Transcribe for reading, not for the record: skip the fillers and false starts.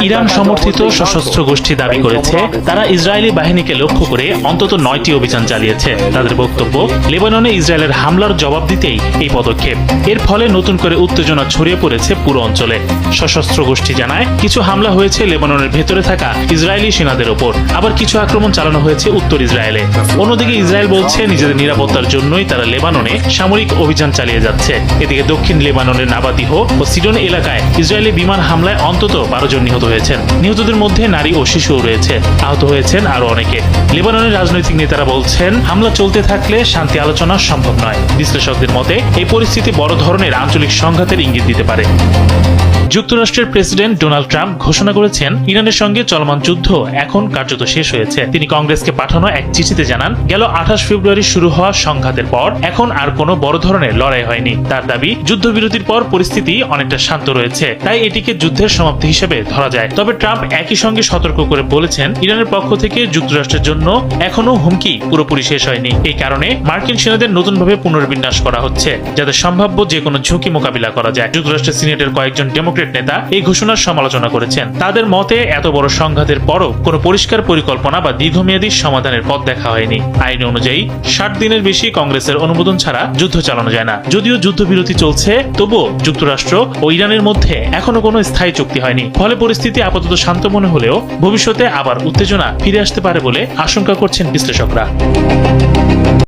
Iran সমর্থিত সশস্ত্র গোষ্ঠী দাবি করেছে তারা ইসরায়েলি বাহিনীকে লক্ষ্য করে অন্তত 9টি অভিযান চালিয়েছে। তাদের বক্তব্য, লেবাননে ইসরায়েলের হামলার জবাব দিতেই এই পদক্ষেপ। এর ফলে নতুন করে উত্তেজনা ছড়িয়ে পড়েছে পুরো অঞ্চলে। সশস্ত্র গোষ্ঠী জানায় কিছু হামলা হয়েছে লেবাননের ভেতরে থাকা ইসরায়েলি সেনাদের ওপর, আবার কিছু আক্রমণ চালানো হয়েছে উত্তর ইসরায়েলে। অন্যদিকে ইসরায়েল বলছে নিজেদের নিরাপত্তার জন্যই তারা লেবাননে সামরিক অভিযান চালিয়ে যাচ্ছে। এদিকে দক্ষিণ লেবাননের নাবাতিহ ও সিডন এলাকায় ইসরায়েলি বিমান হামলায় অন্তত 12 জন নিহত হয়েছেন। নিহতদের মধ্যে নারী ও শিশুও রয়েছে। আহত হয়েছেন আরো অনেকে। লেবাননের রাজনৈতিক নেতারা বলছেন হামলা চলতে থাকলে শান্তি আলোচনা সম্ভব নয়। বিশ্লেষকদের মতে এই পরিস্থিতি বড় ধরনের আঞ্চলিক সংঘাতের ইঙ্গিত দিতে পারে। যুক্তরাষ্ট্রের প্রেসিডেন্ট ডোনাল্ড ট্রাম্প ঘোষণা করেছেন ইরানের সঙ্গে চলমান যুদ্ধ এখন কার্যত শেষ হয়েছে। তিনি কংগ্রেসকে পাঠানো এক চিঠিতে জানান, গেল 28 ফেব্রুয়ারি শুরু হওয়া সংঘাতের পর এখন আর কোনো বড় ধরনের লড়াই হয়নি। তার দাবি, যুদ্ধবিরতির পর পরিস্থিতি অনেকটা শান্ত রয়েছে, তাই এটিকে যুদ্ধের সমাপ্তি হিসেবে ধরা যায়। তবে ট্রাম্প একই সঙ্গে সতর্ক করে বলেছেন ইরানের পক্ষ থেকে যুক্তরাষ্ট্রের জন্য এখনো হুমকি পুরোপুরি শেষ হয়নি। এই কারণে মার্কিন সেনাদের নতুনভাবে পুনর্বিন্যাস করা হচ্ছে, যাতে সম্ভাব্য যে কোনো ঝুঁকি মোকাবিলা করা যায়। যুক্তরাষ্ট্রের সিনেটের কয়েকজন ডেমোক্রেট নেতা এই ঘোষণার সমালোচনা করেছেন। তাদের মতে এত বড় সংঘাতের পরও কোনো পরিষ্কার পরিকল্পনা বা দীর্ঘমেয়াদী সমাধানের পথ দেখা হয়নি। আইন অনুযায়ী 60 দিনের বেশি কংগ্রেসের অনুমোদন ছাড়া যুদ্ধ চালানো যায় না। যদিও যুদ্ধবিরতি চলছে, তবুও যুক্তরাষ্ট্র ও ইরানের মধ্যে এখনো কোনো স্থায়ী চুক্তি হয়নি। ফলে পরিস্থিতি আপাতত শান্ত মনে হলেও ভবিষ্যতে আবার উত্তেজনা ফিরে আসতে পারে বলে আশঙ্কা করছেন বিশ্লেষকরা।